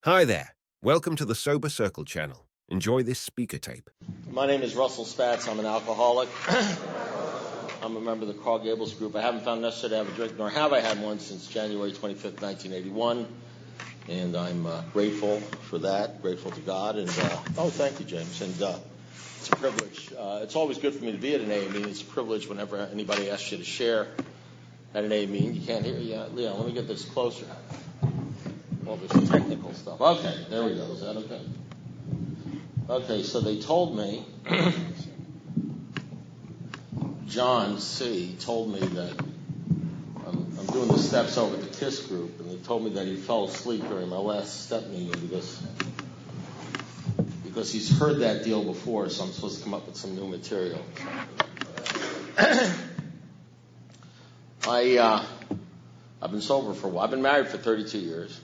Hi there. Welcome to the SoberCircle channel. Enjoy this speaker tape. My name is Russell Spatz. I'm an alcoholic. I'm a member of the Carl Gables group. I haven't found necessary to have a drink, nor have I had one since January 25th, 1981. And I'm grateful for that, grateful to God. And thank you, James. And it's a privilege. It's always good for me to be at an AA meeting. It's a privilege whenever anybody asks you to share at an AA meeting. You can't hear you. Leon, let me get this closer. Well, there's technical stuff. Okay, there we go. Is that okay? Okay, so they told me, John C. told me that I'm doing the steps over the KISS group, and they told me that he fell asleep during my last step meeting because he's heard that deal before, so I'm supposed to come up with some new material. I've been sober for a while. I've been married for 32 years.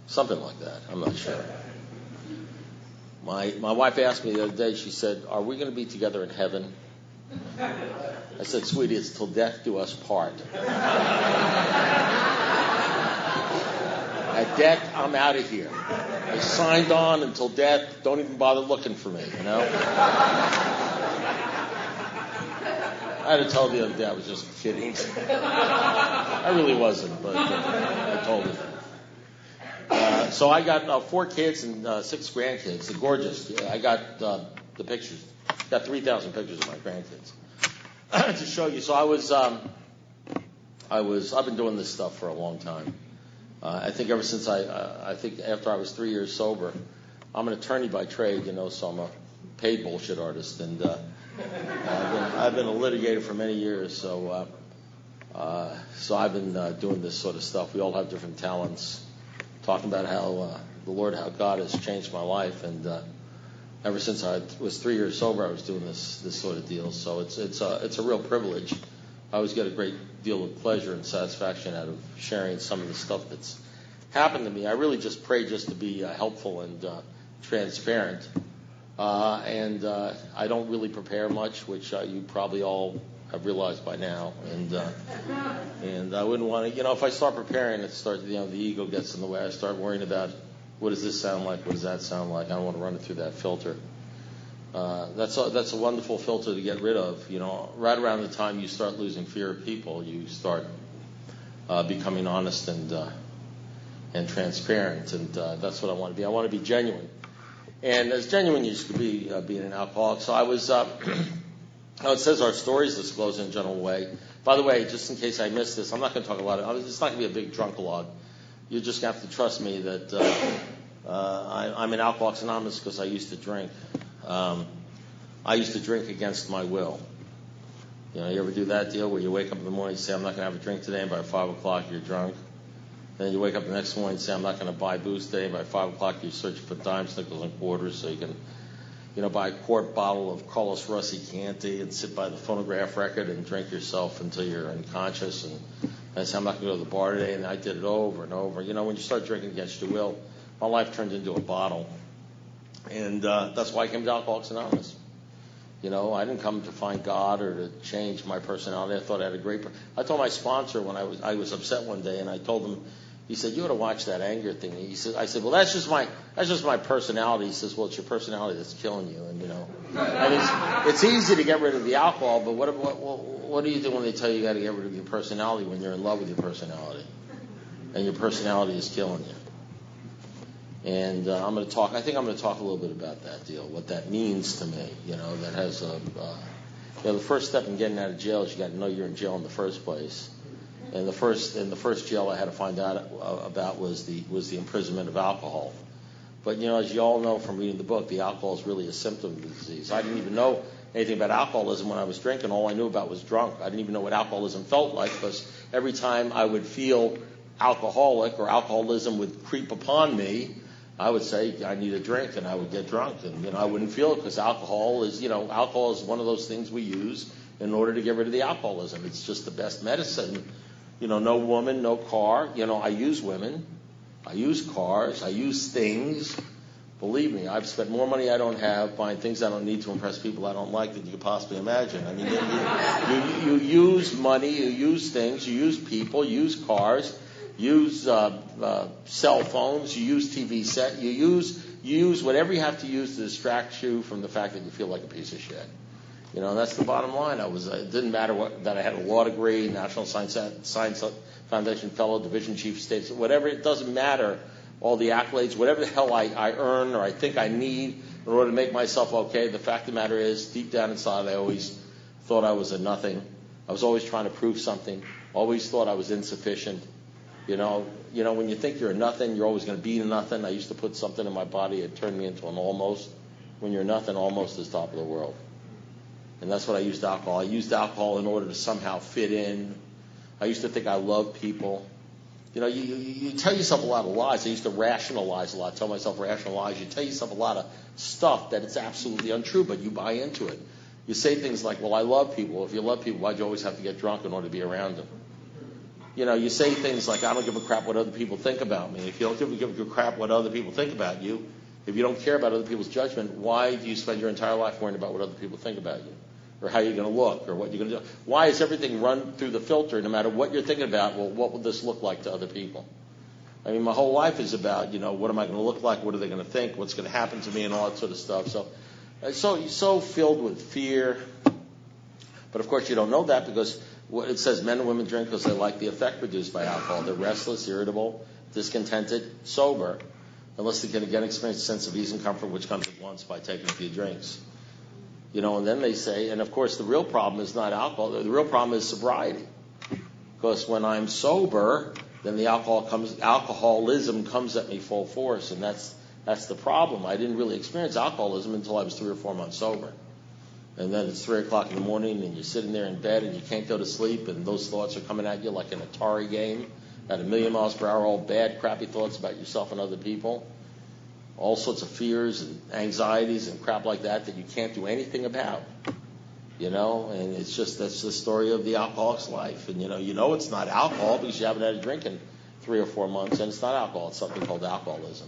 Something like that. I'm not sure. My wife asked me the other day, she said, "Are we going to be together in heaven?" I said, "Sweetie, it's till death do us part." At death, I'm out of here. I signed on until death. Don't even bother looking for me, you know? I had to tell her the other day I was just kidding. I really wasn't, but I told her. So I got 4 kids and 6 grandkids. They're gorgeous. I got the pictures. Got 3,000 pictures of my grandkids to show you. So I've been doing this stuff for a long time. I think ever since I think after I was 3 years sober, I'm an attorney by trade, so I'm a paid bullshit artist, and I've been a litigator for many years. So I've been doing this sort of stuff. We all have different talents. Talking about how how God has changed my life, and ever since I was 3 years sober, I was doing this sort of deal. So it's a real privilege. I always get a great deal of pleasure and satisfaction out of sharing some of the stuff that's happened to me. I really just pray just to be helpful and transparent, and I don't really prepare much, which you probably all have realized by now, and I wouldn't want to, if I start preparing, the ego gets in the way. I start worrying about what does this sound like, what does that sound like. I don't want to run it through that filter. That's a wonderful filter to get rid of. Right around the time you start losing fear of people, you start becoming honest and transparent, and that's what I want to be. I want to be genuine, and as genuine you could be being an alcoholic. So I was. It says our stories disclosed in a general way. By the way, just in case I missed this, I'm not going to talk a lot. It's not going to be a big drunk-a-log. You're just going to have to trust me that I'm in Alcoholics Anonymous because I used to drink. I used to drink against my will. You ever do that deal where you wake up in the morning and say, "I'm not going to have a drink today," and by 5 o'clock you're drunk? Then you wake up the next morning and say, "I'm not going to buy booze today," and by 5 o'clock you're searching for dimes, nickels, and quarters so you can buy a quart bottle of Carlos Rossi Chianti and sit by the phonograph record and drink yourself until you're unconscious. And I said, "I'm not going to go to the bar today." And I did it over and over. When you start drinking against your will, my life turned into a bottle. And that's why I came to Alcoholics Anonymous. I didn't come to find God or to change my personality. I thought I had a great I told my sponsor when I was upset one day, and I told him, he said, "You ought to watch that anger thing." I said, "Well, that's just my personality." He says, "Well, it's your personality that's killing you." And and it's easy to get rid of the alcohol, but what do you do when they tell you got to get rid of your personality when you're in love with your personality, and your personality is killing you? And I think I'm going to talk a little bit about that deal, what that means to me. That has the first step in getting out of jail is you got to know you're in jail in the first place. And the first jail I had to find out about was the imprisonment of alcohol. But as you all know from reading the book, the alcohol is really a symptom of the disease. I didn't even know anything about alcoholism when I was drinking. All I knew about was drunk. I didn't even know what alcoholism felt like, because every time I would feel alcoholic or alcoholism would creep upon me, I would say I need a drink, and I would get drunk, and I wouldn't feel it, because alcohol is one of those things we use in order to get rid of the alcoholism. It's just the best medicine. No woman, no car. I use women. I use cars. I use things. Believe me, I've spent more money I don't have buying things I don't need to impress people I don't like than you could possibly imagine. I mean, you use money, you use things, you use people, you use cars. use cell phones, you use TV set, you use whatever you have to use to distract you from the fact that you feel like a piece of shit. You know, that's the bottom line. It didn't matter that I had a law degree, National Science Foundation Fellow, Division Chief of State, whatever. It doesn't matter. All the accolades, whatever the hell I earn or I think I need in order to make myself okay. The fact of the matter is, deep down inside, I always thought I was a nothing. I was always trying to prove something. Always thought I was insufficient. You know, when you think you're a nothing, you're always going to be a nothing. I used to put something in my body, it turned me into an almost. When you're nothing, almost is top of the world. And that's what I used alcohol. I used alcohol in order to somehow fit in. I used to think I loved people. You know, you tell yourself a lot of lies. I used to rationalize a lot, tell myself rationalize. You tell yourself a lot of stuff that it's absolutely untrue, but you buy into it. You say things like, well, I love people. If you love people, why'd you always have to get drunk in order to be around them? You know, you say things like, I don't give a crap what other people think about me. If you don't give a crap what other people think about you, if you don't care about other people's judgment, why do you spend your entire life worrying about what other people think about you? Or how you're going to look, or what you're going to do? Why is everything run through the filter, no matter what you're thinking about? Well, what would this look like to other people? I mean, my whole life is about, you know, what am I going to look like? What are they going to think? What's going to happen to me? And all that sort of stuff. So filled with fear. But of course, you don't know that because it says men and women drink because they like the effect produced by alcohol. They're restless, irritable, discontented, sober, unless they can again experience a sense of ease and comfort, which comes at once by taking a few drinks. You know, and then they say, and of course the real problem is not alcohol. The real problem is sobriety. Because when I'm sober, then the alcoholism comes at me full force, and that's the problem. I didn't really experience alcoholism until I was 3 or 4 months sober. And then it's 3 o'clock in the morning, and you're sitting there in bed, and you can't go to sleep, and those thoughts are coming at you like an Atari game at 1,000,000 miles per hour, all bad, crappy thoughts about yourself and other people. All sorts of fears and anxieties and crap like that you can't do anything about, you know, and that's the story of the alcoholic's life. And, you know it's not alcohol because you haven't had a drink in 3 or 4 months, and it's not alcohol. It's something called alcoholism.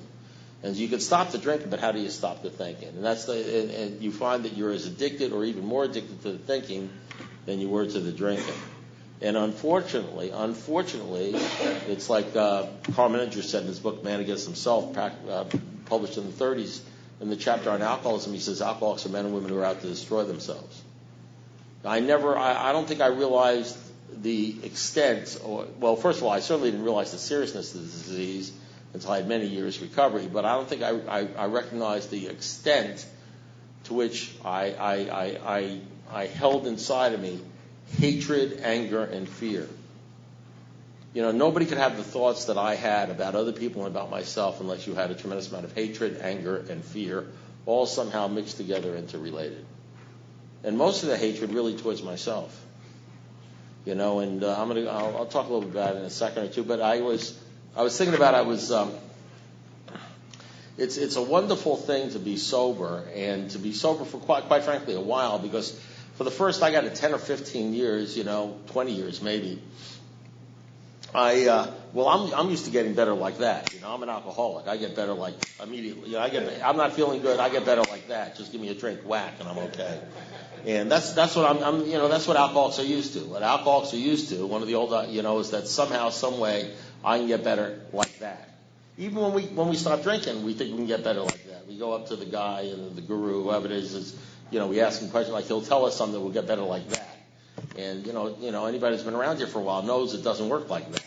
And you can stop the drinking, but how do you stop the thinking? And and you find that you're as addicted or even more addicted to the thinking than you were to the drinking. And unfortunately, it's like Carl Menninger said in his book, Man Against Himself, published in the 30s, in the chapter on alcoholism, he says alcoholics are men and women who are out to destroy themselves. I don't think I realized the extent, well, first of all, I certainly didn't realize the seriousness of the disease until I had many years recovery, but I don't think I recognized the extent to which I held inside of me hatred, anger, and fear. You know, nobody could have the thoughts that I had about other people and about myself unless you had a tremendous amount of hatred, anger, and fear, all somehow mixed together and interrelated. And most of the hatred really towards myself. You know, and I'll talk a little bit about it in a second or two. But I was thinking about it's a wonderful thing to be sober, and to be sober for quite frankly a while, because for the first, I got it 10 or 15 years, 20 years maybe. I'm used to getting better like that. I'm an alcoholic. I get better like immediately. I'm not feeling good. I get better like that. Just give me a drink, whack, and I'm okay. And that's what that's what alcoholics are used to. What alcoholics are used to, one of the old, is that somehow, some way, I can get better like that. Even when we stop drinking, we think we can get better like that. We go up to the guy and the guru, whoever it is, we ask him questions like he'll tell us something that will get better like that. And anybody who's been around here for a while knows it doesn't work like that.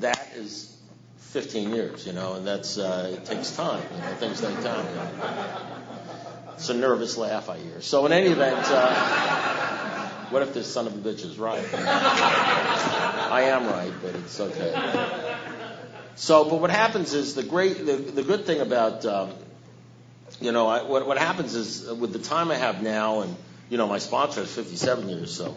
That is 15 years, and that's it takes time. Things take time. It's a nervous laugh I hear. So in any event, what if this son of a bitch is right? I am right, but it's okay. So, but what happens is the good thing about what happens is with the time I have now, and my sponsor is 57 years, so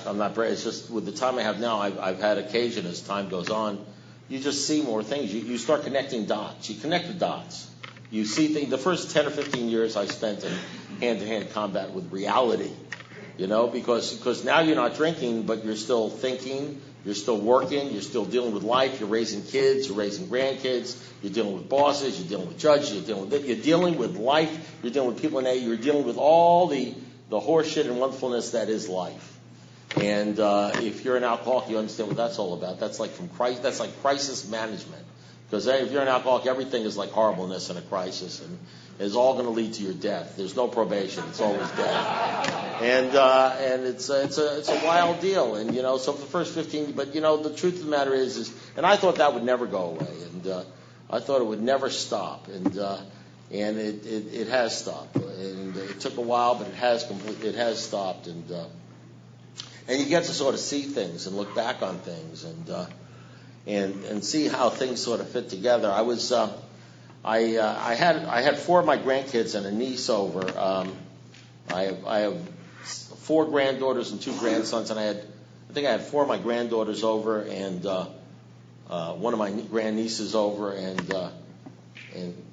I'm not brave. It's just with the time I have now, I've had occasion as time goes on, you just see more things. You start connecting dots. You connect the dots. You see things. The first 10 or 15 years I spent in hand-to-hand combat with reality, because now you're not drinking, but you're still thinking, you're still working, you're still dealing with life, you're raising kids, you're raising grandkids, you're dealing with bosses, you're dealing with judges, you're dealing with life, you're dealing with people in A, you're dealing with all the horseshit and wonderfulness that is life. And if you're an alcoholic, you understand what that's all about. That's like crisis management. Because if you're an alcoholic, everything is like horribleness in a crisis, and it's all going to lead to your death. There's no probation; it's always death. And it's a wild deal. And so for the first 15, but the truth of the matter is, and I thought that would never go away, and I thought it would never stop, and it has stopped. And it took a while, but it has stopped, and you get to sort of see things and look back on things, and see how things sort of fit together. I had 4 of my grandkids and a niece over. I have 4 granddaughters and 2 grandsons, and I think I had 4 of my granddaughters over, and one of my grandnieces over, and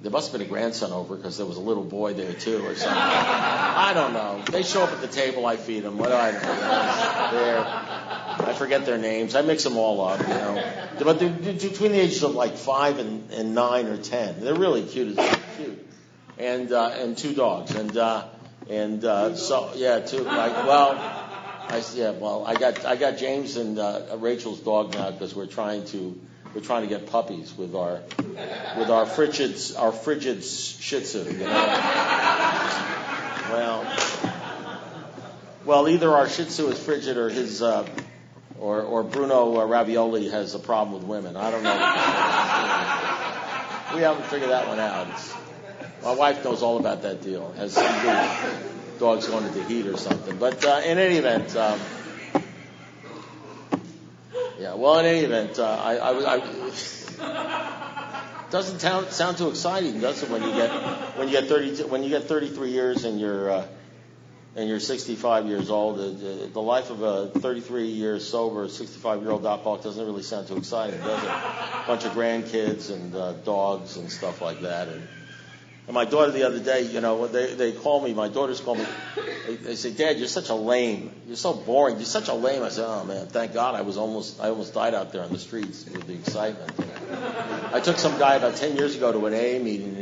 there must have been a grandson over because there was a little boy there too or something. I don't know. They show up at the table, I feed them. What do I know? I forget their names. I mix them all up, But they're between the ages of like 5 and 9 or 10. They're really cute. And 2 dogs. So yeah, 2. I got James and Rachel's dog now because we're trying to get puppies with our frigid Shih Tzu. Well, either our Shih Tzu is frigid or his or Bruno Ravioli has a problem with women. I don't know. We haven't figured that one out. My wife knows all about that deal. Has some dogs going into heat or something. But in any event. Doesn't sound too exciting, does it? When you get 33 years and you're 65 years old, the life of a 33-year sober, 65-year-old alcoholic doesn't really sound too exciting, does it? A bunch of grandkids and dogs and stuff like that. And my daughter the other day, they call me. My daughters call me. They say, "Dad, you're such a lame. You're so boring. You're such a lame." I said, "Oh man, thank God I almost died out there on the streets with the excitement." I took some guy about 10 years ago to an AA meeting,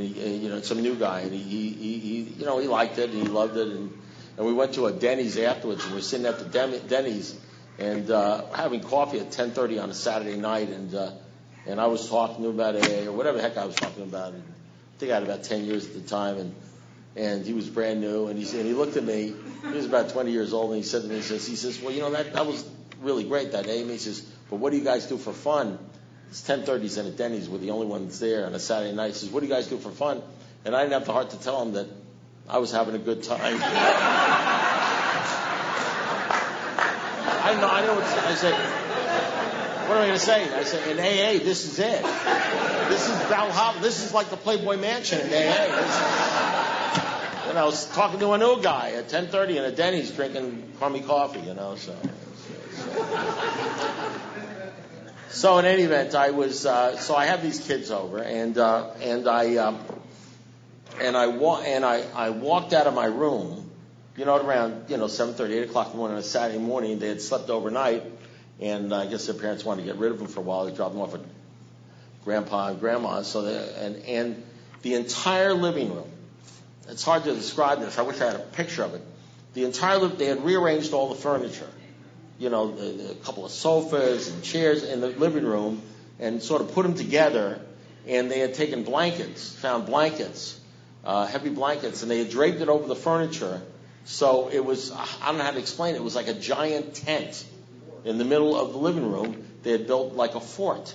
and some new guy, and he liked it and he loved it, and we went to a Denny's afterwards, and we're sitting at the Denny's and having coffee at 10:30 on a Saturday night, and I was talking to him about AA or whatever the heck I was talking about. And I think I had about 10 years at the time, and he was brand new, and he looked at me. He was about 20 years old, and he said to me, he says, "Well, that was really great, that AA." He says, "But what do you guys do for fun?" It's 10:30s at Denny's. We're the only ones there on a Saturday night. He says, "What do you guys do for fun?" And I didn't have the heart to tell him that I was having a good time. I know what I said. What am I going to say? I said, in AA, this is it. This is Valhalla. This is like the Playboy Mansion in AA. I was talking to a new guy at 10:30 in a Denny's drinking crummy coffee, So in any event, I was I had these kids over, and I walked out of my room, around 7:30, 8 o'clock in the morning on a Saturday morning. They had slept overnight, and I guess their parents wanted to get rid of them for a while. They dropped them off at Grandpa and Grandma. So and the entire living room. It's hard to describe this. I wish I had a picture of it. They had rearranged all the furniture. A couple of sofas and chairs in the living room, and sort of put them together. And they had taken found blankets, heavy blankets, and they had draped it over the furniture. So it was, I don't know how to explain it. It was like a giant tent in the middle of the living room. They had built like a fort,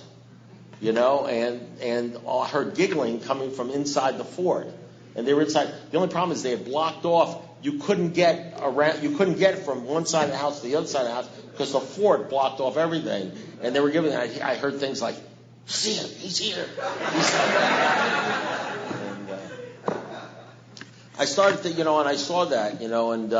and I heard giggling coming from inside the fort. And they were inside. The only problem is they had blocked off. You couldn't get around. You couldn't get from one side of the house to the other side of the house because the fort blocked off everything. And they were giving. I heard things like, "He's here! He's here!" And I started to, and I saw that, and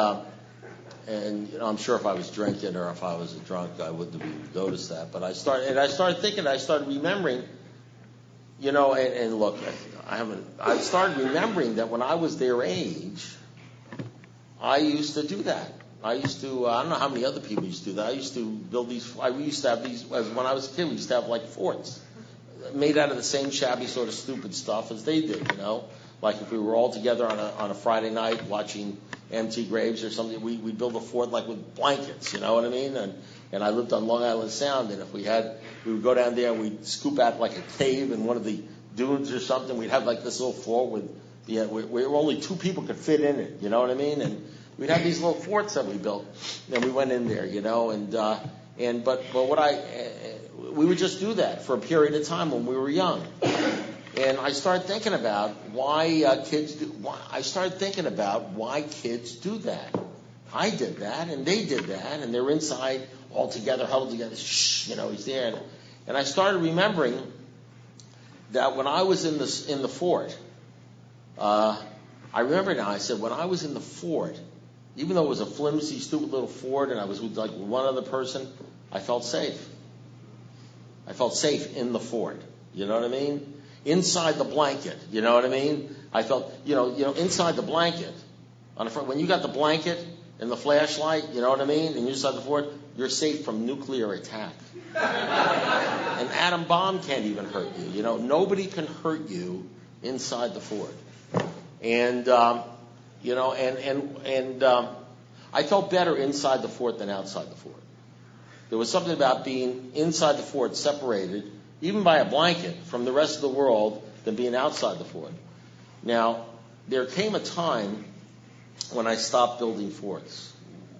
I'm sure if I was drinking or if I was a drunk, I wouldn't have noticed that. But I started thinking. I started remembering. And look, I started remembering that when I was their age, I used to do that. I don't know how many other people used to do that. I used to build these, we used to have these, when I was a kid, we used to have like forts made out of the same shabby sort of stupid stuff as they did, Like if we were all together on a Friday night watching empty graves or something. We'd build a fort like with blankets, you know what I mean? And I lived on Long Island Sound, and if we would go down there and we'd scoop out like a cave in one of the dunes or something. We'd have like this little fort where only 2 people could fit in it, you know what I mean? And we'd have these little forts that we built, and we went in there, you know, but we would just do that for a period of time when we were young. And I started thinking about why kids do that. I did that, and they did that, and they're inside all together, huddled together. Shh, you know, he's there. And I started remembering that when I was in the fort, I remember now. I said when I was in the fort, even though it was a flimsy, stupid little fort, and I was with like one other person, I felt safe. I felt safe in the fort. You know what I mean? Inside the blanket. You know what I mean? I felt, you know, inside the blanket. On the front, when you got the blanket and the flashlight, you know what I mean? And you're inside the fort, you're safe from nuclear attack. An atom bomb can't even hurt you. You know, nobody can hurt you inside the fort. And you know, I felt better inside the fort than outside the fort. There was something about being inside the fort, separated, even by a blanket, from the rest of the world than being outside the fort. Now, there came a time when I stopped building forts.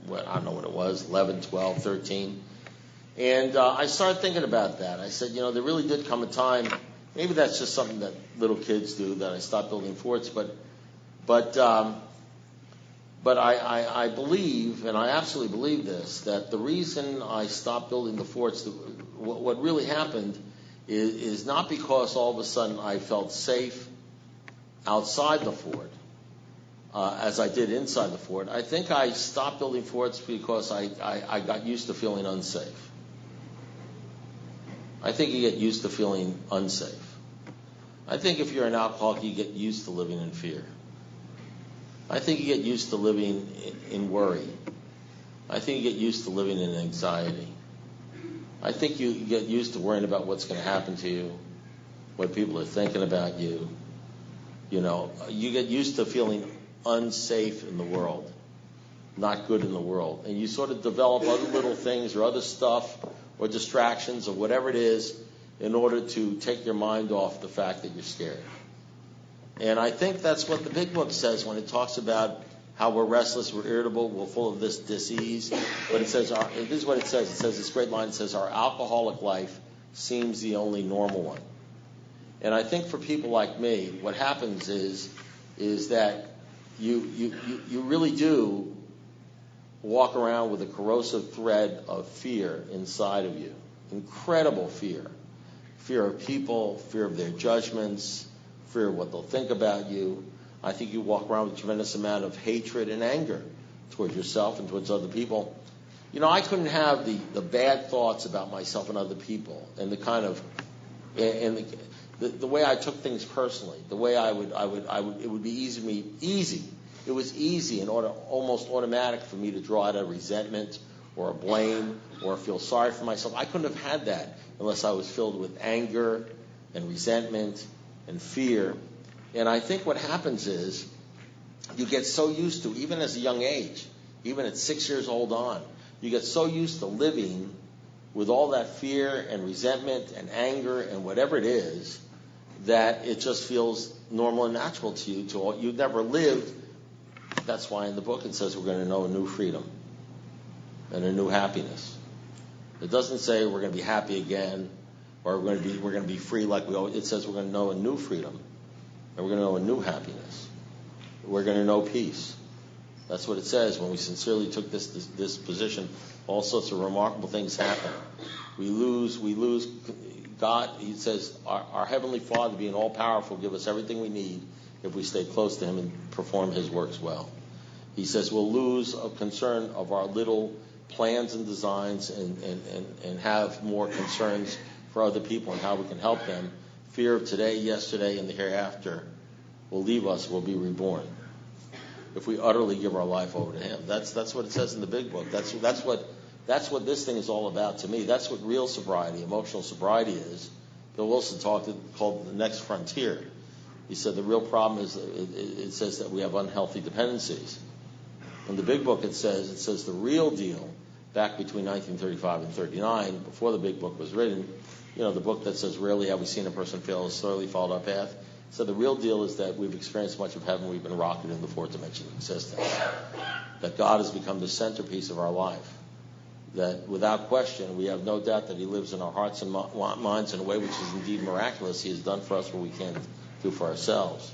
Well, I don't know what it was, 11, 12, 13. And I started thinking about that. I said, you know, there really did come a time, maybe that's just something that little kids do, that I stopped building forts, but I believe, and I absolutely believe this, that the reason I stopped building the forts, what really happened is not because all of a sudden I felt safe outside the fort, as I did inside the fort. I think I stopped building forts because I got used to feeling unsafe. I think you get used to feeling unsafe. I think if you're an alcoholic, you get used to living in fear. I think you get used to living in worry. I think you get used to living in anxiety. I think you get used to worrying about what's going to happen to you, what people are thinking about you. You know, you get used to feeling unsafe in the world, not good in the world. And you sort of develop other little things or other stuff or distractions or whatever it is in order to take your mind off the fact that you're scared. And I think that's what the big book says when it talks about how we're restless, we're irritable, we're full of this disease. But it says, this is what it says. It says this great line. It says, our alcoholic life seems the only normal one. And I think for people like me, what happens is that you really do walk around with a corrosive thread of fear inside of you. Incredible fear. Fear of people, fear of their judgments, fear of what they'll think about you. I think you walk around with a tremendous amount of hatred and anger towards yourself and towards other people. You know, I couldn't have the bad thoughts about myself and other people, and the kind of the way I took things personally, the way I would it would be easy. It was easy and almost automatic for me to draw out a resentment or a blame or feel sorry for myself. I couldn't have had that unless I was filled with anger and resentment and fear. And I think what happens is you get so used to, even as a young age, even at 6 years old on, you get so used to living with all that fear and resentment and anger and whatever it is, that it just feels normal and natural to you. You've never lived. That's why in the book it says we're going to know a new freedom and a new happiness. It doesn't say we're going to be happy again or we're going to be free like we always. It says we're going to know a new freedom and we're going to know a new happiness. We're going to know peace. That's what it says. When we sincerely took this position, all sorts of remarkable things happen. We lose God. He says our Heavenly Father, being all powerful, give us everything we need if we stay close to Him and perform His works well. He says we'll lose a concern of our little plans and designs and have more concerns for other people and how we can help them. Fear of today, yesterday, and the hereafter will leave us. We'll be reborn if we utterly give our life over to Him. That's what it says in the big book. That's what this thing is all about to me. That's what real sobriety, emotional sobriety is. Bill Wilson called the next frontier. He said the real problem is it says that we have unhealthy dependencies. In the big book, it says the real deal back between 1935 and 39, before the big book was written, the book that says, rarely have we seen a person fail as thoroughly followed our path. So the real deal is that we've experienced much of heaven. We've been rocketed in the fourth dimension of existence. That God has become the centerpiece of our life. That without question, we have no doubt that he lives in our hearts and minds in a way which is indeed miraculous. He has done for us what we can't do for ourselves.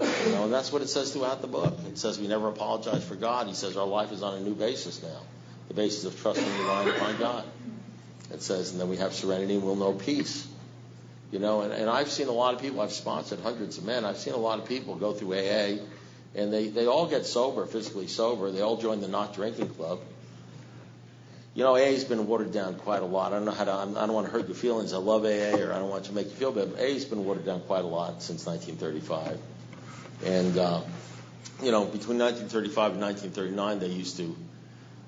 And that's what it says throughout the book. It says we never apologize for God. He says our life is on a new basis now, the basis of trusting and relying upon God. It says, and then we have serenity and we'll know peace. And I've seen a lot of people, I've sponsored hundreds of men, I've seen a lot of people go through AA, and they all get sober, physically sober. They all join the not drinking club. AA's been watered down quite a lot. I don't want to hurt your feelings. I love AA, or I don't want to make you feel bad, but AA's been watered down quite a lot since 1935. And, between 1935 and 1939,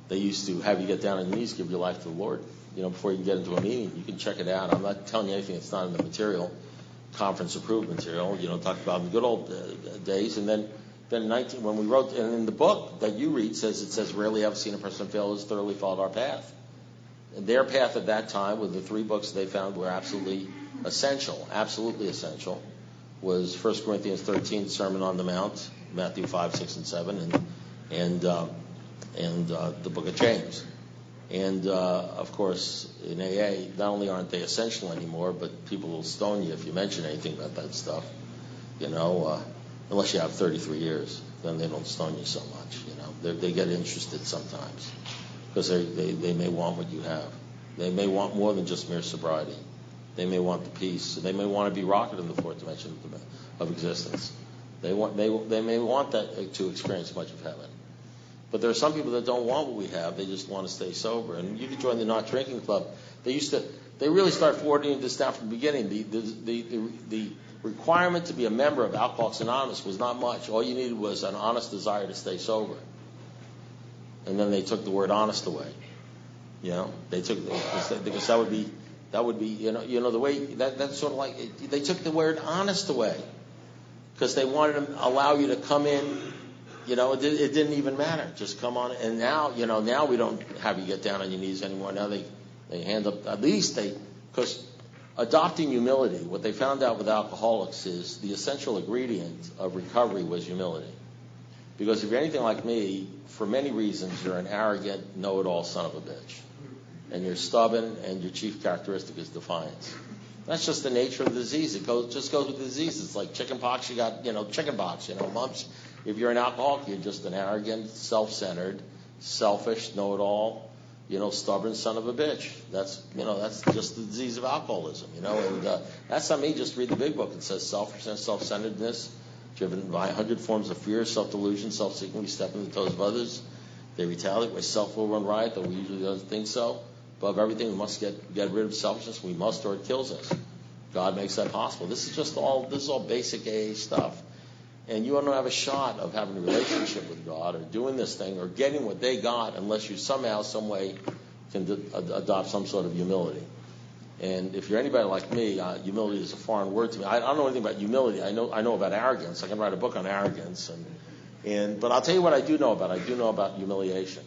they used to have you get down on your knees, give your life to the Lord, before you can get into a meeting. You can check it out. I'm not telling you anything that's not in the material, conference-approved material, talk about the good old days. And then when we wrote, and in the book that you read, it says, rarely have seen a person fail as thoroughly followed our path. And their path at that time, with the three books they found were absolutely essential, was 1 Corinthians 13, Sermon on the Mount, Matthew 5, 6, and 7, and the book of James. And, of course, in AA, not only aren't they essential anymore, but people will stone you if you mention anything about that stuff, unless you have 33 years. Then they don't stone you so much, They get interested sometimes because they may want what you have. They may want more than just mere sobriety. They may want the peace. They may want to be rocketed in the fourth dimension of existence. They may want that to experience much of heaven. But there are some people that don't want what we have. They just want to stay sober. And you can join the not drinking club. They really start forwarding this down from the beginning. The requirement to be a member of Alcoholics Anonymous was not much. All you needed was an honest desire to stay sober. And then they took the word honest away. They took because that would be the way that's sort of like they took the word honest away because they wanted to allow you to come in. It didn't even matter. Just come on. And now, now we don't have you get down on your knees anymore. Now they hand up, at least because adopting humility, what they found out with alcoholics is the essential ingredient of recovery was humility. Because if you're anything like me, for many reasons, you're an arrogant, know-it-all son of a bitch. And you're stubborn, and your chief characteristic is defiance. That's just the nature of the disease. It just goes with the disease. It's like chicken pox. You got, chicken pox, mumps. If you're an alcoholic, you're just an arrogant, self-centered, selfish, know-it-all, stubborn son of a bitch. That's just the disease of alcoholism, and that's not me. Just read the big book. It says selfishness, self-centeredness, driven by 100 forms of fear, self-delusion, self-seeking. We step in the toes of others. They retaliate. Where self will run riot, though we usually don't think so. Above everything, we must get rid of selfishness. We must, or it kills us. God makes that possible. This is all basic AA stuff. And you don't have a shot of having a relationship with God or doing this thing or getting what they got unless you somehow, some way can adopt some sort of humility. And if you're anybody like me, humility is a foreign word to me. I don't know anything about humility. I know about arrogance. I can write a book on arrogance. But I'll tell you what I do know about. I do know about humiliation.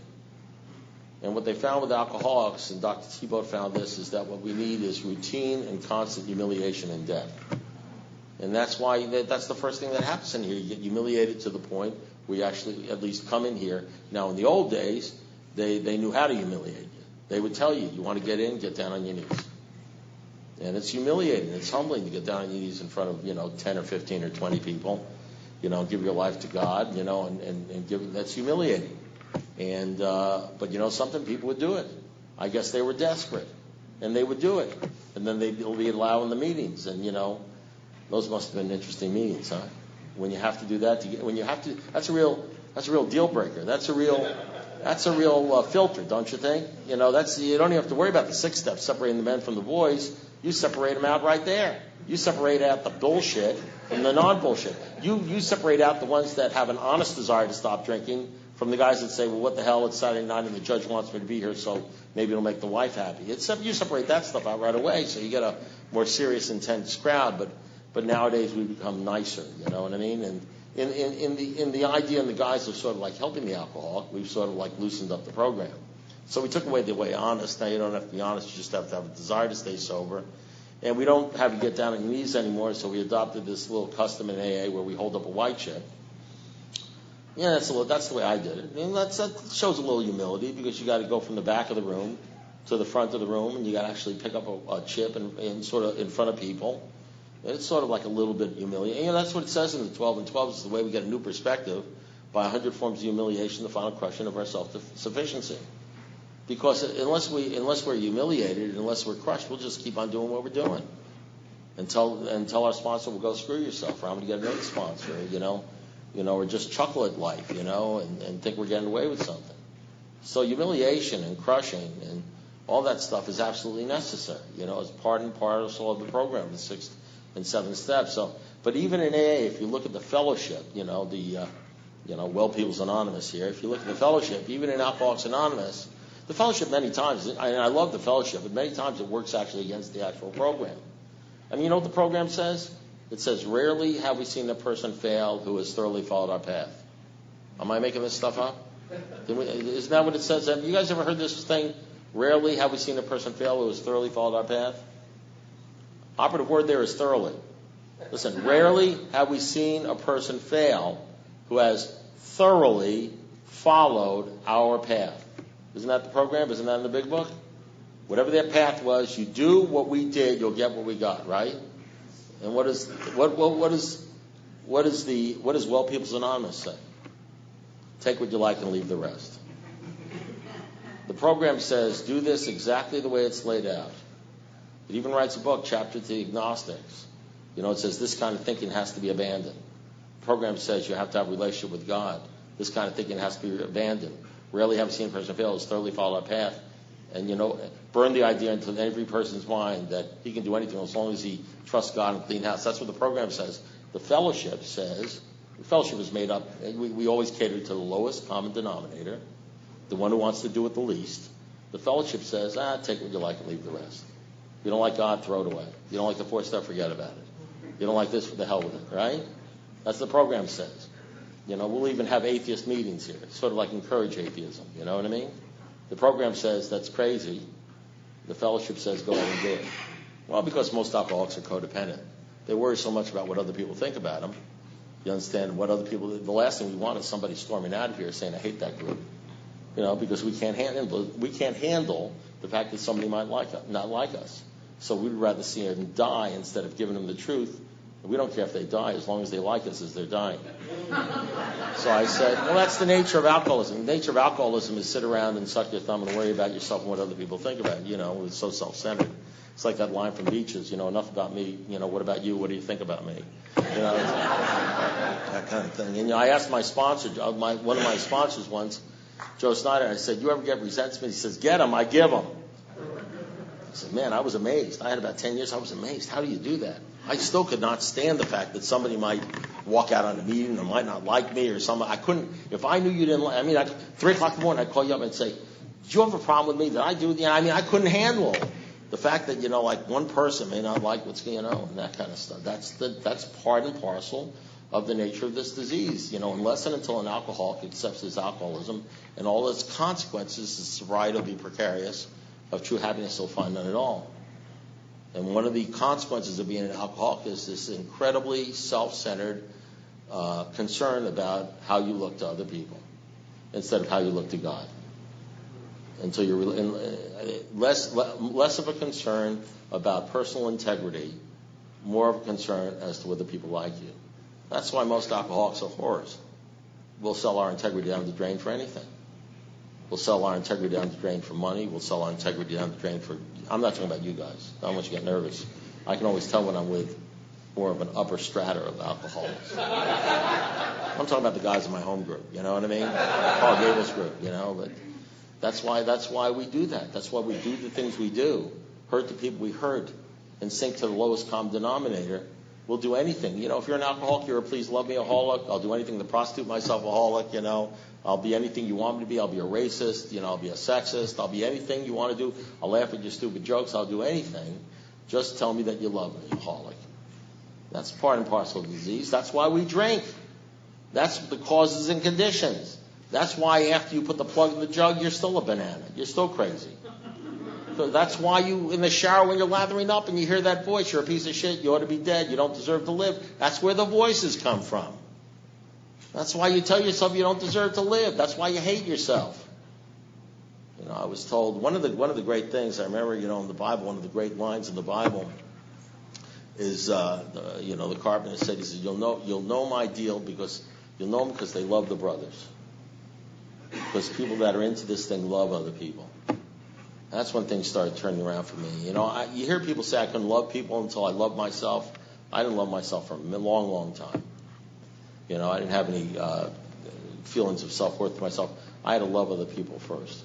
And what they found with alcoholics, and Dr. Thibault found this, is that what we need is routine and constant humiliation and death. And that's why that's the first thing that happens in here. You get humiliated to the point where you actually at least come in here. Now, in the old days, they knew how to humiliate you. They would tell you want to get in, get down on your knees. And it's humiliating. It's humbling to get down on your knees in front of 10 or 15 or 20 people. Give your life to God. And give. That's humiliating. And but something, people would do it. I guess they were desperate, and they would do it. And then they'd be allowed in the meetings, and those must have been interesting meetings, huh? When you have to do that, that's a real deal breaker. That's a real filter, don't you think? You don't even have to worry about the 6 steps separating the men from the boys. You separate them out right there. You separate out the bullshit from the non-bullshit. You separate out the ones that have an honest desire to stop drinking from the guys that say, well, what the hell, it's Saturday night and the judge wants me to be here, so maybe it'll make the wife happy. You separate that stuff out right away, so you get a more serious, intense crowd. But nowadays we become nicer, you know what I mean? in the idea and the guise of sort of like helping the alcoholic, we've sort of like loosened up the program. So we took away the way honest. Now you don't have to be honest. You just have to have a desire to stay sober. And we don't have you get down on your knees anymore. So we adopted this little custom in AA where we hold up a white chip. Yeah, that's the way I did it. And that shows a little humility because you got to go from the back of the room to the front of the room, and you got to actually pick up a chip and sort of in front of people. It's sort of like a little bit humiliating. And that's what it says in the 12 and 12 is the way we get a new perspective by 100 forms of humiliation, the final crushing of our self-sufficiency. Because unless we're humiliated, unless we're crushed, we'll just keep on doing what we're doing until our sponsor will go screw yourself, or I'm going to get another sponsor, or just chuckle at life, and think we're getting away with something. So humiliation and crushing and all that stuff is absolutely necessary, as part and parcel of the program, the 6 and 7 steps. So, but even in AA, if you look at the fellowship, Well People's Anonymous here, if you look at the fellowship, even in Alcoholics Anonymous, the fellowship many times, and I love the fellowship, but many times it works actually against the actual program. I mean, you know what the program says? It says, rarely have we seen a person fail who has thoroughly followed our path. Am I making this stuff up? Isn't that what it says? Have you guys ever heard this thing? Rarely have we seen a person fail who has thoroughly followed our path. Operative word there is thoroughly. Listen, rarely have we seen a person fail who has thoroughly followed our path. Isn't that the program? Isn't that in the big book? Whatever their path was, you do what we did, you'll get what we got, right? And what does Well People's Anonymous say? Take what you like and leave the rest. The program says, do this exactly the way it's laid out. It even writes a book, chapter to the agnostics. It says this kind of thinking has to be abandoned. The program says you have to have a relationship with God. This kind of thinking has to be abandoned. Rarely have I seen a person fail who's thoroughly followed our path. And, burn the idea into every person's mind that he can do anything as long as he trusts God and clean house. That's what the program says. The fellowship says, the fellowship is made up, we always cater to the lowest common denominator, the one who wants to do it the least. The fellowship says, take what you like and leave the rest. You don't like God, throw it away. You don't like the 4 step, forget about it. You don't like this, the hell with it, right? That's what the program says. We'll even have atheist meetings here. It's sort of like encourage atheism, you know what I mean? The program says that's crazy. The fellowship says go ahead and do it. Well, because most alcoholics are codependent. They worry so much about what other people think about them. You understand what other people, the last thing we want is somebody storming out of here saying, I hate that group. Because we can't handle the fact that somebody might not like us. So we'd rather see them die instead of giving them the truth. We don't care if they die as long as they like us as they're dying. So I said, well, that's the nature of alcoholism. The nature of alcoholism is sit around and suck your thumb and worry about yourself and what other people think about you. It's so self-centered. It's like that line from Beaches, enough about me, what about you? What do you think about me? That kind of thing. And I asked my sponsor, one of my sponsors once, Joe Snyder, I said, you ever get resentment? He says, get them, I give them. I said, man, I was amazed. I had about 10 years. I was amazed. How do you do that? I still could not stand the fact that somebody might walk out on a meeting or might not like me or something. I couldn't, if I knew you didn't like, 3 o'clock in the morning, I'd call you up and say, do you have a problem with me? Did I do, I couldn't handle the fact that, one person may not like what's going on and that kind of stuff. That's part and parcel of the nature of this disease. Unless and until an alcoholic accepts his alcoholism and all its consequences, his sobriety will be precarious. Of true happiness, he'll find none at all. And one of the consequences of being an alcoholic is this incredibly self-centered concern about how you look to other people instead of how you look to God. Until you're less of a concern about personal integrity, more of a concern as to whether people like you. That's why most alcoholics are whores. We'll sell our integrity down the drain for anything. We'll sell our integrity down the drain for money. We'll sell our integrity down the drain for... I'm not talking about you guys. I don't want you to get nervous. I can always tell when I'm with more of an upper strata of alcoholics. I'm talking about the guys in my home group, you know what I mean? Paul Gable's group, But that's why we do that. That's why we do the things we do. Hurt the people we hurt and sink to the lowest common denominator. We'll do anything. If you're an alcoholic, you're a please love me alcoholic. I'll do anything to prostitute myself alcoholic, I'll be anything you want me to be. I'll be a racist, I'll be a sexist. I'll be anything you want to do. I'll laugh at your stupid jokes. I'll do anything. Just tell me that you love me, alcoholic. That's part and parcel of the disease. That's why we drink. That's the causes and conditions. That's why after you put the plug in the jug, you're still a banana. You're still crazy. So that's why you, in the shower when you're lathering up and you hear that voice, you're a piece of shit, you ought to be dead, you don't deserve to live. That's where the voices come from. That's why you tell yourself you don't deserve to live. That's why you hate yourself. I was told one of the great things I remember, in the Bible, one of the great lines in the Bible is, the carpenter said, he said, you'll know my deal because you'll know them because they love the brothers. Because people that are into this thing love other people. That's when things started turning around for me. You hear people say I couldn't love people until I loved myself. I didn't love myself for a long, long time. I didn't have any feelings of self-worth to myself. I had to love other people first.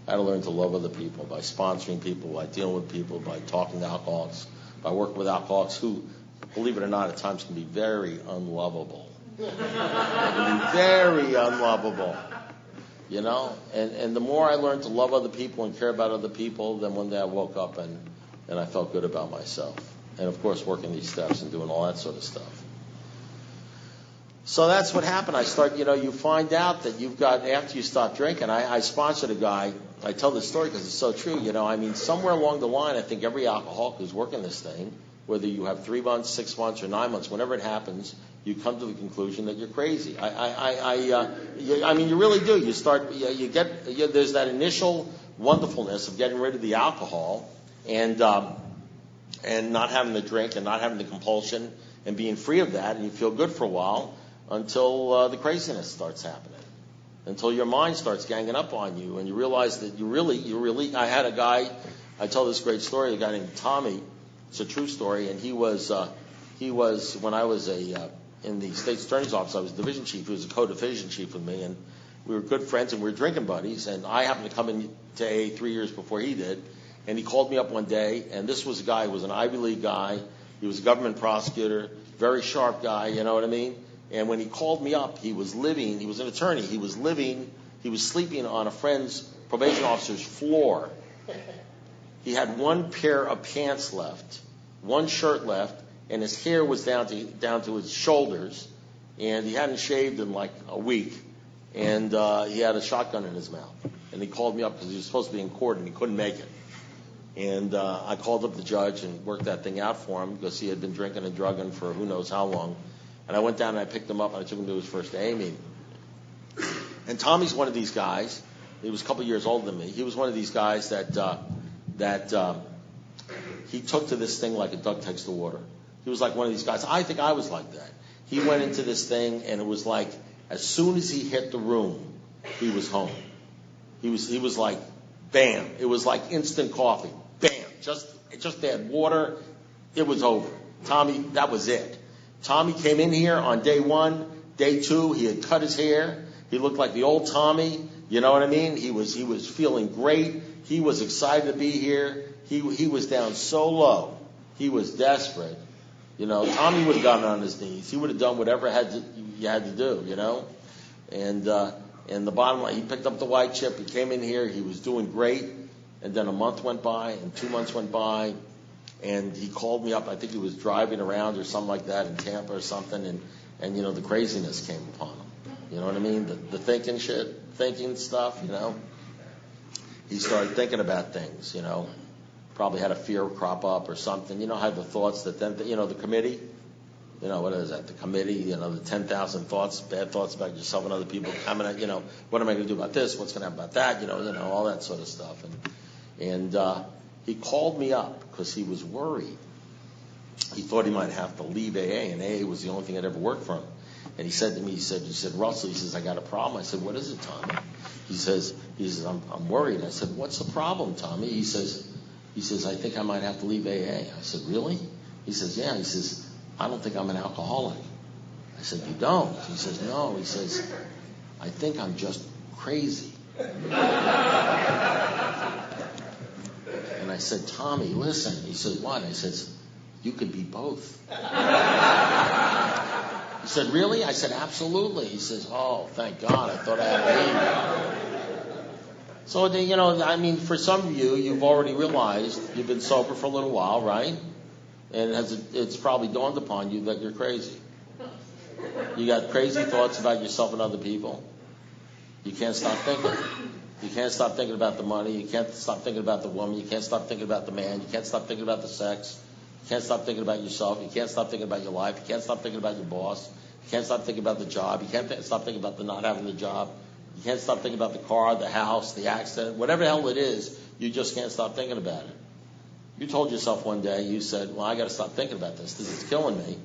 I had to learn to love other people by sponsoring people, by dealing with people, by talking to alcoholics, by working with alcoholics who, believe it or not, at times can be very unlovable. They can be very unlovable. And the more I learned to love other people and care about other people, then one day I woke up and I felt good about myself. And of course, working these steps and doing all that sort of stuff. So that's what happened. I start, you find out that you've got, after you stop drinking, I sponsored a guy. I tell this story because it's so true. Somewhere along the line, I think every alcoholic who's working this thing, whether you have 3 months, 6 months, or 9 months, whenever it happens, you come to the conclusion that you're crazy. You really do. You start, there's that initial wonderfulness of getting rid of the alcohol and not having the drink and not having the compulsion and being free of that, and you feel good for a while until the craziness starts happening, until your mind starts ganging up on you, and you realize that you really. I had a guy. I tell this great story. A guy named Tommy. It's a true story, and he was when I was in the state's attorney's office. I was division chief. He was a co-division chief with me, and we were good friends, and we were drinking buddies. And I happened to come into AA 3 years before he did, and he called me up one day. And this was a guy who was an Ivy League guy. He was a government prosecutor, very sharp guy. You know what I mean? And when he called me up, he was an attorney. He was sleeping on a friend's probation officer's floor. He had one pair of pants left, one shirt left, and his hair was down to his shoulders, and he hadn't shaved in like a week, and he had a shotgun in his mouth. And he called me up because he was supposed to be in court, and he couldn't make it. And I called up the judge and worked that thing out for him because he had been drinking and drugging for who knows how long. And I went down and I picked him up and I took him to his first AA meeting. And Tommy's one of these guys. He was a couple years older than me. He was one of these guys that he took to this thing like a duck takes to water. He was like one of these guys. I think I was like that. He went into this thing and it was like as soon as he hit the room, he was home. He was like, bam. It was like instant coffee. Bam. Just add water. It was over. Tommy, that was it. Tommy came in here on day 1, day 2, he had cut his hair. He looked like the old Tommy. You know what I mean? He was feeling great. He was excited to be here. He was down so low. He was desperate. Tommy would have gotten on his knees. He would have done whatever you had to do, And the bottom line, he picked up the white chip. He came in here. He was doing great. And then a month went by and 2 months went by. And he called me up. I think he was driving around or something like that in Tampa or something. And the craziness came upon him. You know what I mean? The thinking stuff, He started thinking about things, Probably had a fear crop up or something. Had the thoughts that then, the committee. What is that? The committee, the 10,000 thoughts, bad thoughts about yourself and other people coming at, what am I going to do about this? What's going to happen about that? All that sort of stuff. And he called me up because he was worried. He thought he might have to leave AA, and AA was the only thing that ever worked for him. And he said to me, he said, Russell, I got a problem. I said, what is it, Tommy? He says, I'm worried. I said, what's the problem, Tommy? He says, I think I might have to leave AA. I said, really? He says, yeah. He says, I don't think I'm an alcoholic. I said, you don't? He says, no. He says, I think I'm just crazy. And I said, Tommy, listen. He said, what? I said, you could be both. He said, really? I said, absolutely. He says, oh, thank God. I thought I had to leave. So, for some of you, you've already realized you've been sober for a little while, right? And it's probably dawned upon you that you're crazy. You got crazy thoughts about yourself and other people. You can't stop thinking. You can't stop thinking about the money. You can't stop thinking about the woman. You can't stop thinking about the man. You can't stop thinking about the sex. You can't stop thinking about yourself. You can't stop thinking about your life. You can't stop thinking about your boss. You can't stop thinking about the job. You can't stop thinking about the not having the job. You can't stop thinking about the car, the house, the accident, whatever the hell it is. You just can't stop thinking about it. You told yourself one day, you said, well, I got to stop thinking about this. This is killing me.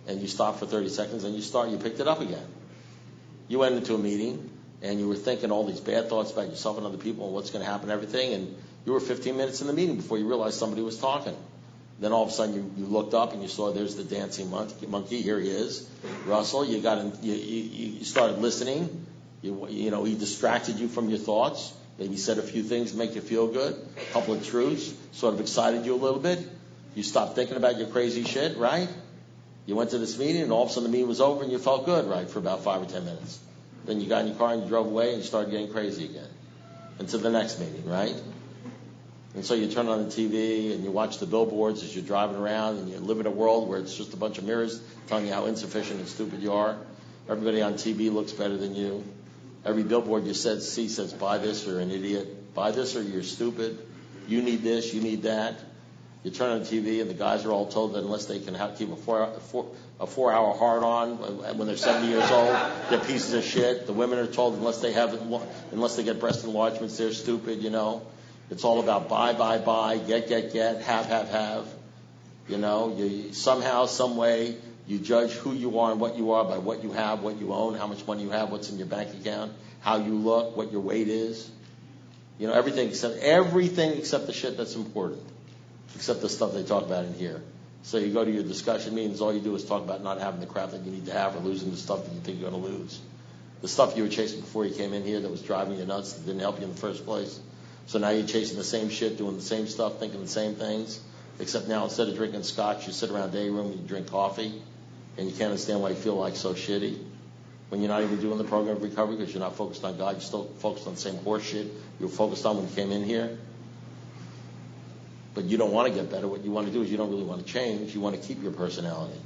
And you stopped for 30 seconds and you picked it up again. You went into a meeting and you were thinking all these bad thoughts about yourself and other people and what's going to happen, everything. And you were 15 minutes in the meeting before you realized somebody was talking. Then all of a sudden you looked up and you saw there's the dancing monkey. Here he is, Russell. You started listening. He distracted you from your thoughts. Maybe said a few things to make you feel good. A couple of truths sort of excited you a little bit. You stopped thinking about your crazy shit, right? You went to this meeting and all of a sudden the meeting was over and you felt good, right, for about 5 or 10 minutes. Then you got in your car and you drove away and you started getting crazy again. Until the next meeting, right? And so you turn on the TV and you watch the billboards as you're driving around and you live in a world where it's just a bunch of mirrors telling you how insufficient and stupid you are. Everybody on TV looks better than you. Every billboard you see says, buy this or an idiot. Buy this or you're stupid. You need this, you need that. You turn on TV and the guys are all told that unless they can keep a 4-hour hard-on when they're 70 years old, they're pieces of shit. The women are told unless they get breast enlargements, they're stupid, It's all about buy, get, have. Somehow, some way, you judge who you are and what you are by what you have, what you own, how much money you have, what's in your bank account, how you look, what your weight is. Everything except the shit that's important, except the stuff they talk about in here. So you go to your discussion meetings, all you do is talk about not having the crap that you need to have or losing the stuff that you think you're going to lose. The stuff you were chasing before you came in here that was driving you nuts, that didn't help you in the first place. So now you're chasing the same shit, doing the same stuff, thinking the same things, except now instead of drinking scotch, you sit around day room and you drink coffee, and you can't understand why you feel like so shitty. When you're not even doing the program of recovery because you're not focused on God, you're still focused on the same horse shit you were focused on when you came in here. But you don't want to get better. What you want to do is you don't really want to change. You want to keep your personality.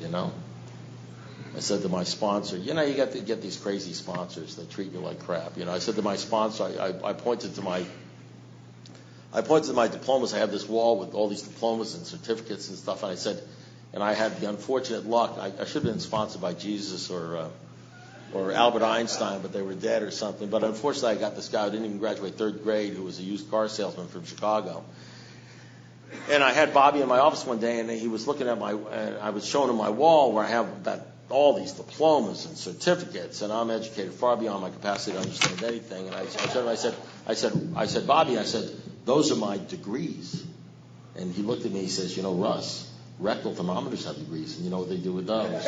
I said to my sponsor, you get these crazy sponsors that treat you like crap. I said to my sponsor, I pointed to my diplomas. I have this wall with all these diplomas and certificates and stuff. And I said, and I had the unfortunate luck. I should have been sponsored by Jesus or Albert Einstein, but they were dead or something. But unfortunately, I got this guy who didn't even graduate 3rd grade, who was a used car salesman from Chicago. And I had Bobby in my office one day, and he was looking at I was showing him my wall where I have all these diplomas and certificates, and I'm educated far beyond my capacity to understand anything. And I said, Bobby, those are my degrees. And he looked at me, he says, Russ, rectal thermometers have degrees, and you know what they do with those?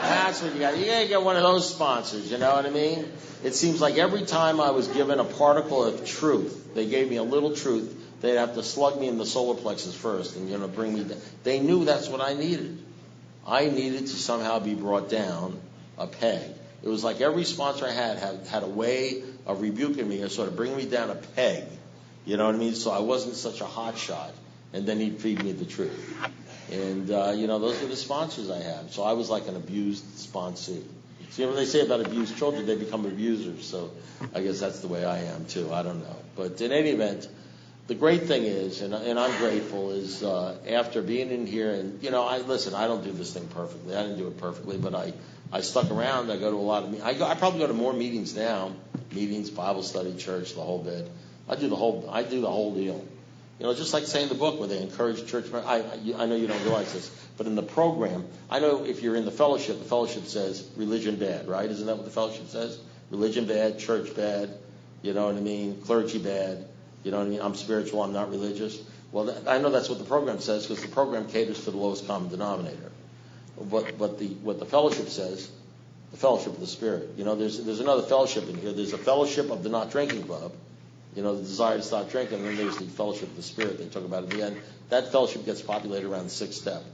That's what you got. You got to get one of those sponsors, you know what I mean? It seems like every time I was given a particle of truth, they gave me a little truth, they'd have to slug me in the solar plexus first and, bring me down. They knew that's what I needed. I needed to somehow be brought down a peg. It was like every sponsor I had a way of rebuking me or sort of bringing me down a peg. You know what I mean? So I wasn't such a hot shot. And then he'd feed me the truth. And, those are the sponsors I have. So I was like an abused sponsee. See what they say about abused children? They become abusers. So I guess that's the way I am, too. I don't know. But in any event, the great thing is, and I'm grateful, is after being in here, and, I don't do this thing perfectly. I didn't do it perfectly, but I stuck around. I go to a lot of meetings. I probably go to more meetings now. Meetings, Bible study, church, the whole bit. I do the whole deal. Just like saying the book where they encourage church. I know you don't realize this, but in the program, I know if you're in the fellowship says religion bad, right? Isn't that what the fellowship says? Religion bad, church bad, you know what I mean? Clergy bad, you know what I mean? I'm spiritual, I'm not religious. Well, I know that's what the program says because the program caters to the lowest common denominator. But what the fellowship says, the fellowship of the Spirit. There's another fellowship in here. There's a fellowship of the not drinking club. The desire to stop drinking, and then there's the fellowship of the Spirit they talk about at the end. That fellowship gets populated around the 6th step.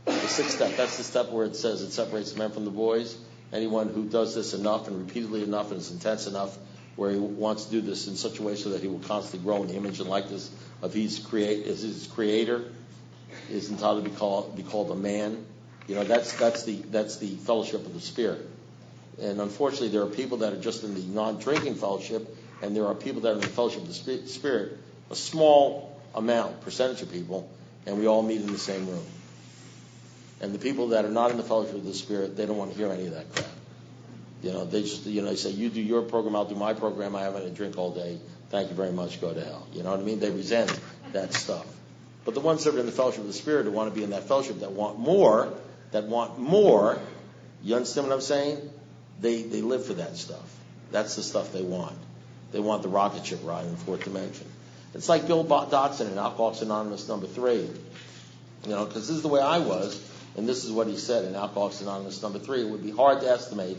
The 6th step, that's the step where it says it separates the men from the boys. Anyone who does this enough and repeatedly enough and is intense enough where he wants to do this in such a way so that he will constantly grow in the image and likeness of his creator is entitled to be called a man. That's the fellowship of the Spirit. And unfortunately, there are people that are just in the non-drinking fellowship, and there are people that are in the fellowship of the Spirit, a small percentage of people, and we all meet in the same room. And the people that are not in the fellowship of the Spirit, they don't want to hear any of that crap. They just, they say, you do your program, I'll do my program, I haven't had a drink all day, thank you very much, go to hell. You know what I mean? They resent that stuff. But the ones that are in the fellowship of the Spirit who want to be in that fellowship, that want more, you understand what I'm saying? They live for that stuff. That's the stuff they want. They want the rocket ship ride in the fourth dimension. It's like Bill Dotson in Alcoholics Anonymous number 3. Because this is the way I was, and this is what he said in Alcoholics Anonymous number 3. It would be hard to estimate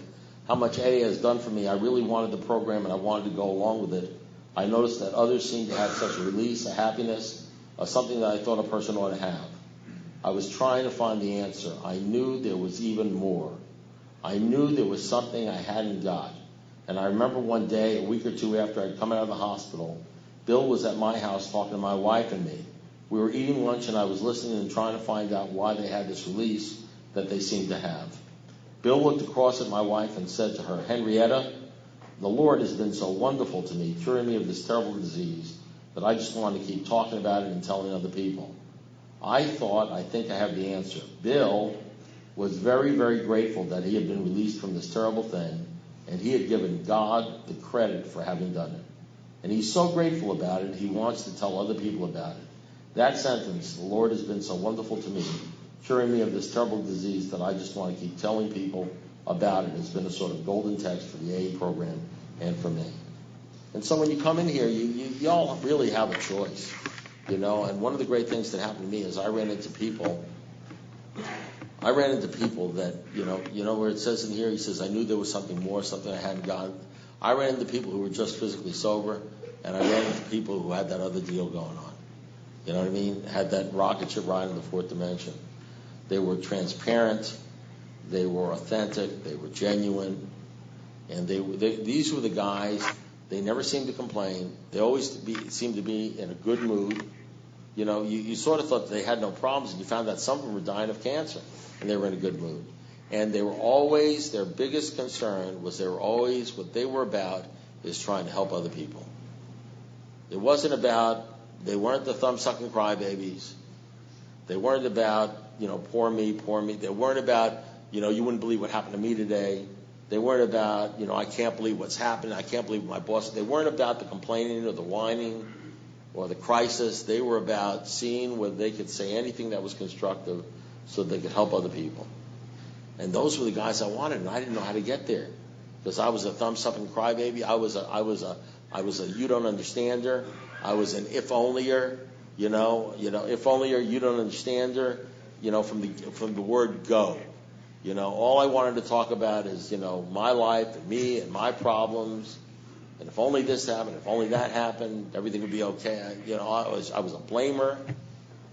how much AA has done for me. I really wanted the program, and I wanted to go along with it. I noticed that others seemed to have such a release, a happiness, something that I thought a person ought to have. I was trying to find the answer. I knew there was even more. I knew there was something I hadn't got. And I remember one day, a week or two after I'd come out of the hospital, Bill was at my house talking to my wife and me. We were eating lunch, and I was listening and trying to find out why they had this release that they seemed to have. Bill looked across at my wife and said to her, Henrietta, the Lord has been so wonderful to me, curing me of this terrible disease, that I just want to keep talking about it and telling other people. I think I have the answer. Bill was very, very grateful that he had been released from this terrible thing, and he had given God the credit for having done it. And he's so grateful about it, he wants to tell other people about it. That sentence, the Lord has been so wonderful to me, curing me of this terrible disease that I just want to keep telling people about it, has been a sort of golden text for the AA program and for me. And so when you come in here, you all really have a choice, and one of the great things that happened to me is I ran into people that, where it says in here, he says, I knew there was something more, something I hadn't gotten. I ran into people who were just physically sober, and I ran into people who had that other deal going on. You know what I mean? Had that rocket ship ride in the fourth dimension. They were transparent, they were authentic, they were genuine, and these were the guys. They never seemed to complain. They always seemed to be in a good mood. You sort of thought they had no problems, and you found out some of them were dying of cancer, and they were in a good mood. And they were always, their biggest concern was what they were about is trying to help other people. It wasn't about, they weren't the thumb-sucking crybabies. They weren't about, poor me. They weren't about, you wouldn't believe what happened to me today. They weren't about, I can't believe what's happening. I can't believe my boss. They weren't about the complaining or the whining or the crisis. They were about seeing whether they could say anything that was constructive so they could help other people. And those were the guys I wanted, and I didn't know how to get there because I was a thumb-sucking crybaby. I was a you don't understander. I was an if onlyer, if onlyer, you don't understander, from the word go. All I wanted to talk about is, my life and me and my problems. And if only this happened, if only that happened, everything would be okay. I was a blamer.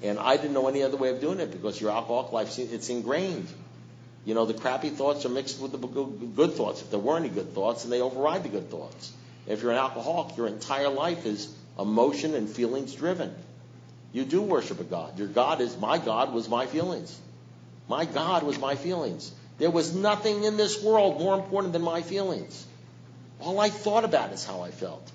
And I didn't know any other way of doing it because your alcoholic life, it's ingrained. The crappy thoughts are mixed with the good thoughts. If there were any good thoughts, and they override the good thoughts. If you're an alcoholic, your entire life is emotion and feelings driven. You do worship a God. My God was my feelings. My God was my feelings. There was nothing in this world more important than my feelings. All I thought about is how I felt.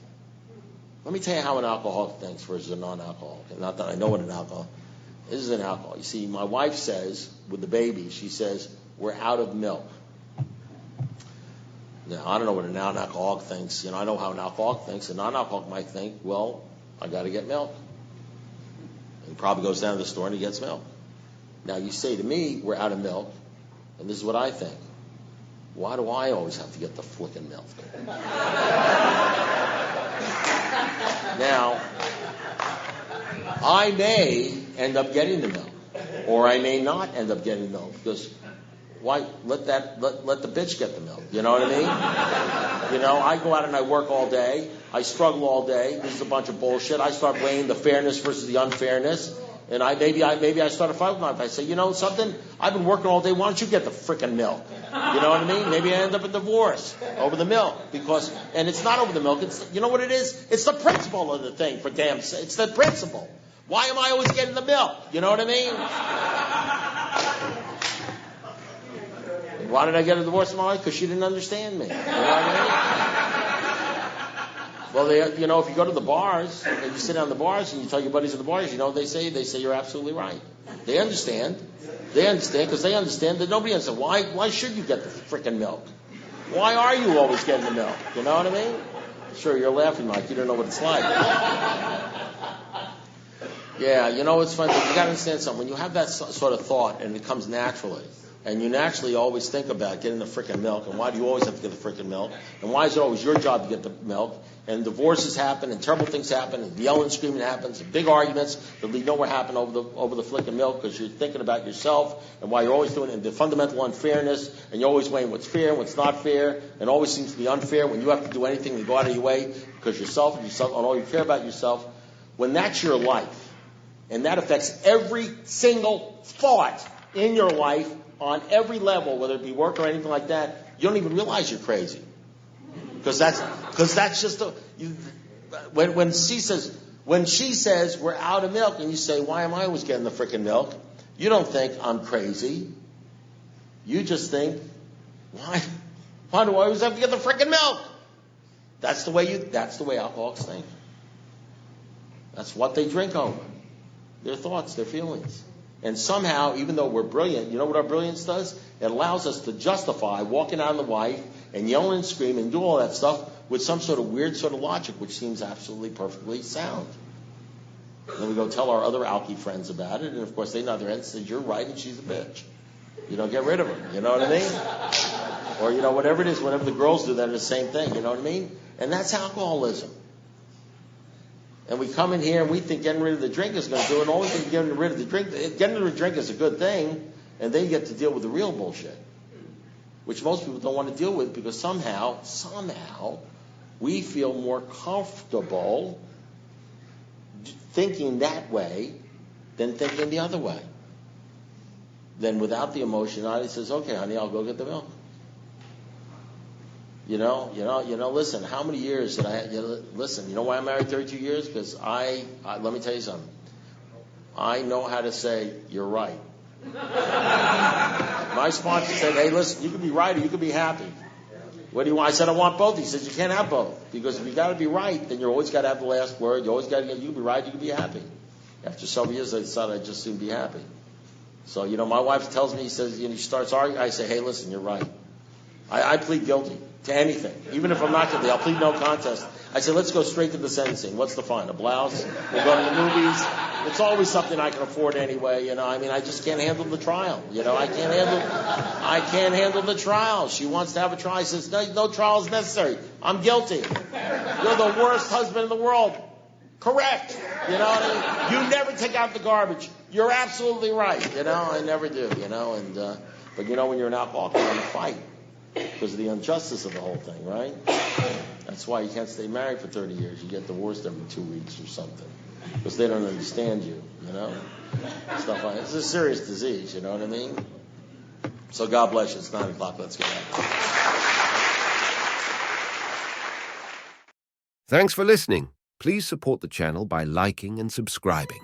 Let me tell you how an alcoholic thinks versus a non-alcoholic. Not that I know what an alcoholic is. This is an alcoholic. You see, my wife says, with the baby, she says, we're out of milk. Now, I don't know what a non-alcoholic thinks. I know how an alcoholic thinks. A non-alcoholic might think, well, I got to get milk. He probably goes down to the store and he gets milk. Now, you say to me, we're out of milk, and this is what I think. Why do I always have to get the flicking milk? Now, I may end up getting the milk, or I may not end up getting milk, because why let the bitch get the milk? You know what I mean? I go out and I work all day, I struggle all day. This is a bunch of bullshit. I start weighing the fairness versus the unfairness. And maybe I start a fight with my wife. I say, something? I've been working all day. Why don't you get the frickin' milk? You know what I mean? Maybe I end up in divorce over the milk and it's not over the milk. It's what it is? It's the principle of the thing. For damn sake, it's the principle. Why am I always getting the milk? You know what I mean? Why did I get a divorce in my life? Because she didn't understand me. You know what I mean? Well, if you go to the bars, and you sit down in the bars, and you tell your buddies at the bars, you know what they say? They say you're absolutely right. They understand. They understand because they understand that nobody understands. Why should you get the frickin' milk? Why are you always getting the milk? You know what I mean? Sure, you're laughing, Mike. You don't know what it's like. Yeah, it's funny. You got to understand something. When you have that sort of thought, and it comes naturally, and you naturally always think about getting the frickin' milk, and why do you always have to get the frickin' milk, and why is it always your job to get the milk, and divorces happen, and terrible things happen, and yelling and screaming happens, and big arguments that lead nowhere happen over the frickin' milk because you're thinking about yourself and why you're always doing it, and the fundamental unfairness, and you're always weighing what's fair and what's not fair, and always seems to be unfair when you have to do anything to go out of your way because yourself and all you care about yourself. When that's your life, and that affects every single thought in your life on every level, whether it be work or anything like that, you don't even realize you're crazy. Because that's just when she says we're out of milk, and you say, why am I always getting the frickin' milk? You don't think I'm crazy. You just think, why do I always have to get the frickin' milk? That's the way alcoholics think. That's what they drink over. Their thoughts, their feelings. And somehow, even though we're brilliant, you know what our brilliance does? It allows us to justify walking out on the wife and yelling and screaming and do all that stuff with some sort of weird sort of logic, which seems absolutely perfectly sound. And then we go tell our other alky friends about it, and of course they nod their heads and say, you're right, and she's a bitch. Get rid of her. You know what I mean? Or, whatever it is, whenever the girls do that, it's the same thing. You know what I mean? And that's alcoholism. And we come in here and we think getting rid of the drink is going to do it. And all we think getting rid of the drink is a good thing. And then you get to deal with the real bullshit, which most people don't want to deal with because somehow, we feel more comfortable thinking that way than thinking the other way. Then without the emotionality, says, okay, honey, I'll go get the milk. Listen, how many years did I, listen, you know why I'm married 32 years? Because I let me tell you something. I know how to say, you're right. My sponsor said, hey, listen, you can be right or you can be happy. What do you want? I said, I want both. He says, you can't have both. Because if you got to be right, then you always got to have the last word. You always got to you can be right, you can be happy. After several years, I decided I'd just soon be happy. So, my wife tells me, she starts arguing. I say, hey, listen, you're right. I plead guilty to anything. Even if I'm not guilty, I'll plead no contest. I say, let's go straight to the sentencing. What's the fine? A blouse? We'll go to the movies. It's always something I can afford anyway. I just can't handle the trial. I can't handle the trial. She wants to have a trial. I says, no trial is necessary. I'm guilty. You're the worst husband in the world. Correct. You never take out the garbage. You're absolutely right. I never do. But when you're an alcoholic, you want to fight because of the injustice of the whole thing, right? That's why you can't stay married for 30 years. You get divorced every 2 weeks or something because they don't understand you, Stuff like that. It's a serious disease, you know what I mean? So God bless you. It's 9 o'clock. Let's get out. Thanks for listening. Please support the channel by liking and subscribing.